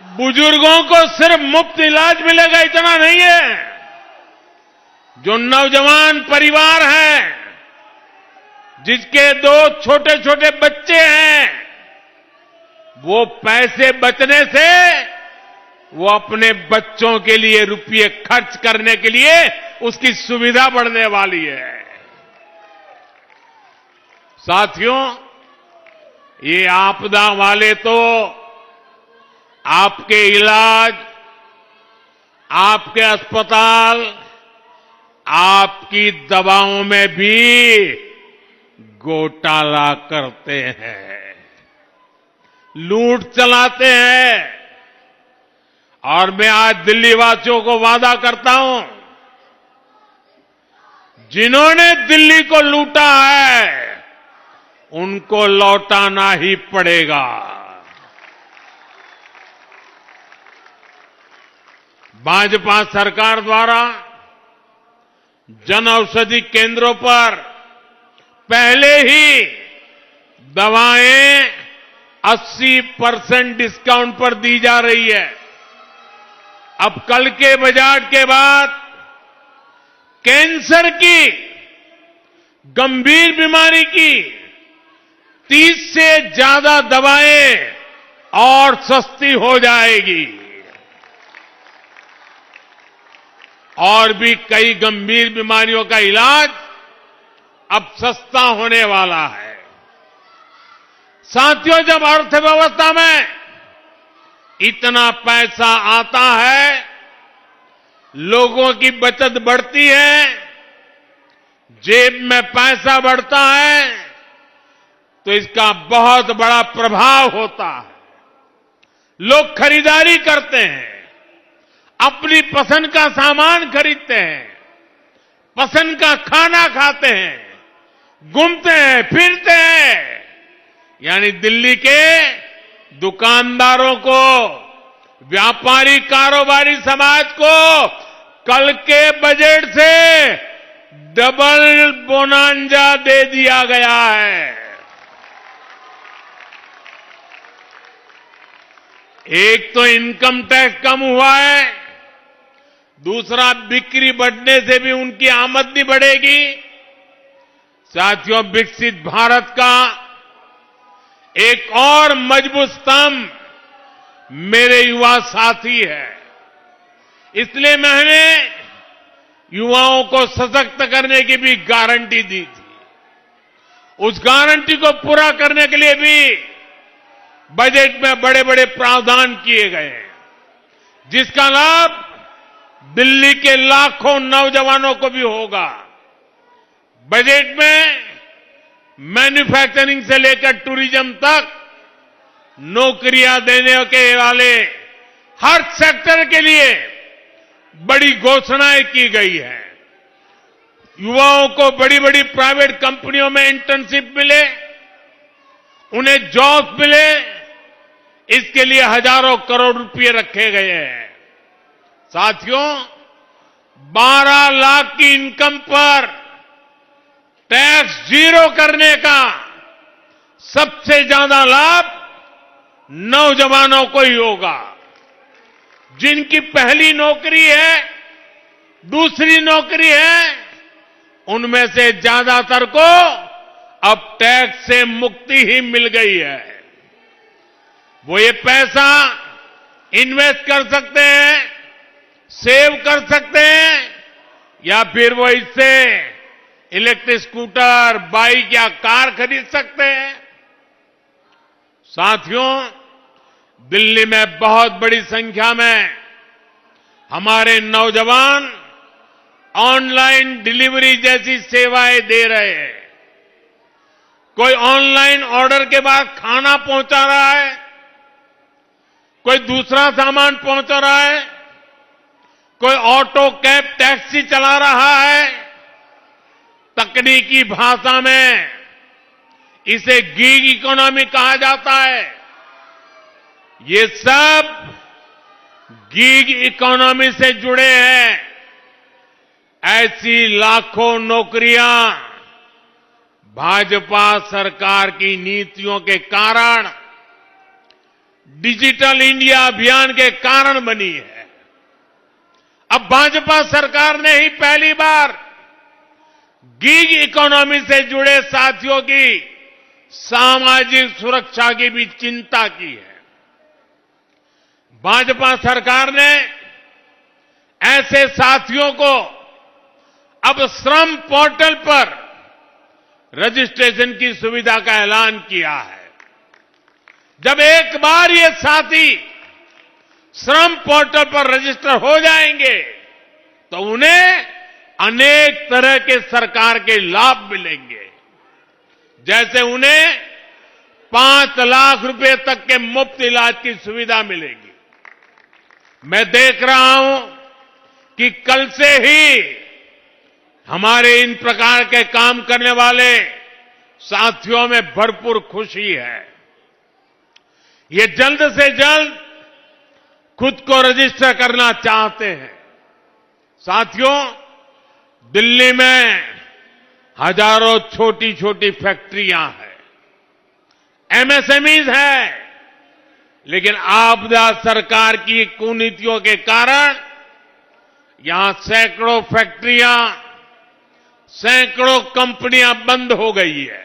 बुजुर्गों को सिर्फ मुफ्त इलाज मिलेगा इतना नहीं है। जो नौजवान परिवार हैं, जिसके 2 छोटे छोटे बच्चे हैं, वो पैसे बचने से वो अपने बच्चों के लिए रुपये खर्च करने के लिए उसकी सुविधा बढ़ने वाली है। साथियों, ये आपदा वाले तो आपके इलाज, आपके अस्पताल, आपकी दवाओं में भी घोटाला करते हैं, लूट चलाते हैं। और मैं आज दिल्ली वासियों को वादा करता हूं, जिन्होंने दिल्ली को लूटा है उनको लौटाना ही पड़ेगा। भाजपा सरकार द्वारा जन औषधि केंद्रों पर पहले ही दवाएं 80% डिस्काउंट पर दी जा रही है। अब कल के बजट के बाद कैंसर की, गंभीर बीमारी की 30 से ज्यादा दवाएं और सस्ती हो जाएगी। और भी कई गंभीर बीमारियों का इलाज अब सस्ता होने वाला है। साथियों, जब अर्थव्यवस्था में इतना पैसा आता है, लोगों की बचत बढ़ती है, जेब में पैसा बढ़ता है, तो इसका बहुत बड़ा प्रभाव होता है। लोग खरीदारी करते हैं, अपनी पसंद का सामान खरीदते हैं, पसंद का खाना खाते हैं, घूमते हैं, फिरते हैं। यानी दिल्ली के दुकानदारों को, व्यापारी कारोबारी समाज को कल के बजट से डबल बोनांजा दे दिया गया है। एक तो इनकम टैक्स कम हुआ है, दूसरा बिक्री बढ़ने से भी उनकी आमदनी बढ़ेगी। साथियों, विकसित भारत का एक और मजबूत स्तंभ मेरे युवा साथी है। इसलिए मैंने युवाओं को सशक्त करने की भी गारंटी दी थी। उस गारंटी को पूरा करने के लिए भी बजट में बड़े बड़े प्रावधान किए गए हैं, जिसका लाभ दिल्ली के लाखों नौजवानों को भी होगा। बजट में मैन्युफैक्चरिंग से लेकर टूरिज्म तक नौकरियां देने के वाले हर सेक्टर के लिए बड़ी घोषणाएं की गई है। युवाओं को बड़ी बड़ी प्राइवेट कंपनियों में इंटर्नशिप मिले, उन्हें जॉब मिले, इसके लिए हजारों करोड़ रुपए रखे गए हैं। साथियों, 12 लाख की इनकम पर टैक्स जीरो करने का सबसे ज्यादा लाभ नौजवानों को ही होगा। जिनकी पहली नौकरी है, दूसरी नौकरी है, उनमें से ज्यादातर को अब टैक्स से मुक्ति ही मिल गई है। वो ये पैसा इन्वेस्ट कर सकते हैं, सेव कर सकते हैं, या फिर वो इससे इलेक्ट्रिक स्कूटर, बाइक या कार खरीद सकते हैं। साथियों, दिल्ली में बहुत बड़ी संख्या में हमारे नौजवान ऑनलाइन डिलीवरी जैसी सेवाएं दे रहे हैं। कोई ऑनलाइन ऑर्डर के बाद खाना पहुंचा रहा है, कोई दूसरा सामान पहुंचा रहा है, कोई ऑटो, कैब, टैक्सी चला रहा है। तकनीकी भाषा में इसे गिग इकोनॉमी कहा जाता है। ये सब गिग इकोनॉमी से जुड़े हैं। ऐसी लाखों नौकरियां भाजपा सरकार की नीतियों के कारण डिजिटल इंडिया अभियान के कारण बनी है। अब भाजपा सरकार ने ही पहली बार गिग इकोनॉमी से जुड़े साथियों की सामाजिक सुरक्षा की भी चिंता की है। भाजपा सरकार ने ऐसे साथियों को अब श्रम पोर्टल पर रजिस्ट्रेशन की सुविधा का ऐलान किया है। जब एक बार ये साथी श्रम पोर्टल पर रजिस्टर हो जाएंगे तो उन्हें अनेक तरह के सरकार के लाभ मिलेंगे। जैसे उन्हें 5 लाख रुपए तक के मुफ्त इलाज की सुविधा मिलेगी। मैं देख रहा हूं कि कल से ही हमारे इन प्रकार के काम करने वाले साथियों में भरपूर खुशी है। ये जल्द से जल्द खुद को रजिस्टर करना चाहते हैं। साथियों, दिल्ली में हजारों छोटी छोटी फैक्ट्रियां हैं, एमएसएमईज हैं, लेकिन आपदा सरकार की कुनीतियों के कारण यहां सैकड़ों फैक्ट्रियां, सैकड़ों कंपनियां बंद हो गई है।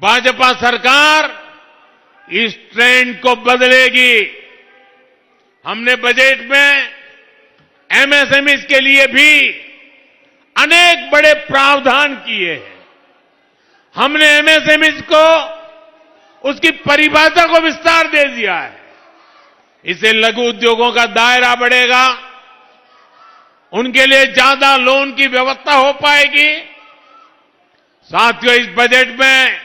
भाजपा सरकार इस ट्रेंड को बदलेगी। हमने बजट में एमएसएमईज के लिए भी अनेक बड़े प्रावधान किए हैं। हमने एमएसएमईज को उसकी परिभाषा को विस्तार दे दिया है। इससे लघु उद्योगों का दायरा बढ़ेगा, उनके लिए ज्यादा लोन की व्यवस्था हो पाएगी। साथियों, इस बजट में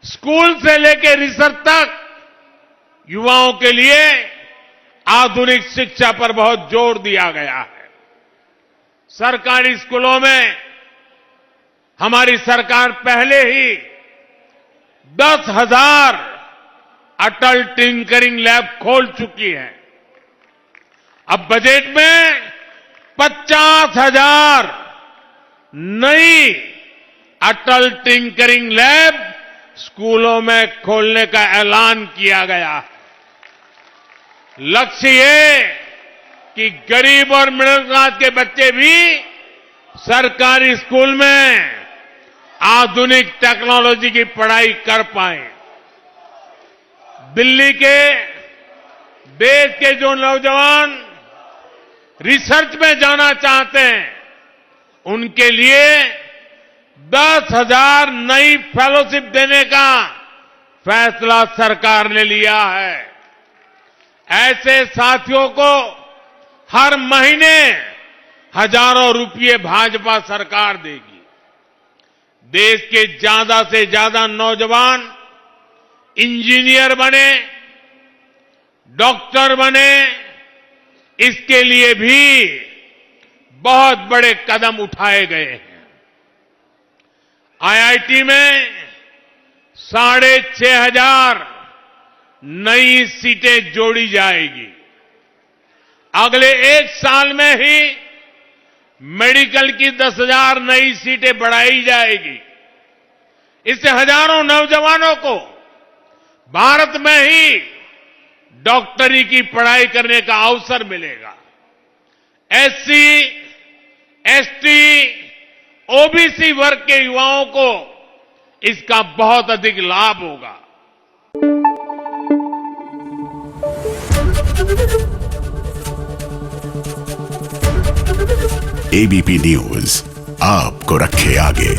स्कूल से लेकर रिसर्च तक युवाओं के लिए आधुनिक शिक्षा पर बहुत जोर दिया गया है। सरकारी स्कूलों में हमारी सरकार पहले ही 10,000 अटल टिंकरिंग लैब खोल चुकी है। अब बजट में 50,000 नई अटल टिंकरिंग लैब स्कूलों में खोलने का ऐलान किया गया है। लक्ष्य ये कि गरीब और मिडिल क्लास के बच्चे भी सरकारी स्कूल में आधुनिक टेक्नोलॉजी की पढ़ाई कर पाए। दिल्ली के, देश के जो नौजवान रिसर्च में जाना चाहते हैं, उनके लिए 10,000 नई फेलोशिप देने का फैसला सरकार ने लिया है। ऐसे साथियों को हर महीने हजारों रुपये भाजपा सरकार देगी। देश के ज्यादा से ज्यादा नौजवान इंजीनियर बने, डॉक्टर बने, इसके लिए भी बहुत बड़े कदम उठाए गए हैं। आईआईटी में 6,500 नई सीटें जोड़ी जाएगी। अगले 1 साल में ही मेडिकल की 10,000 नई सीटें बढ़ाई जाएगी। इससे हजारों नौजवानों को भारत में ही डॉक्टरी की पढ़ाई करने का अवसर मिलेगा। एससी, एसटी, ओबीसी वर्ग के युवाओं को इसका बहुत अधिक लाभ होगा। एबीपी न्यूज आपको रखे आगे।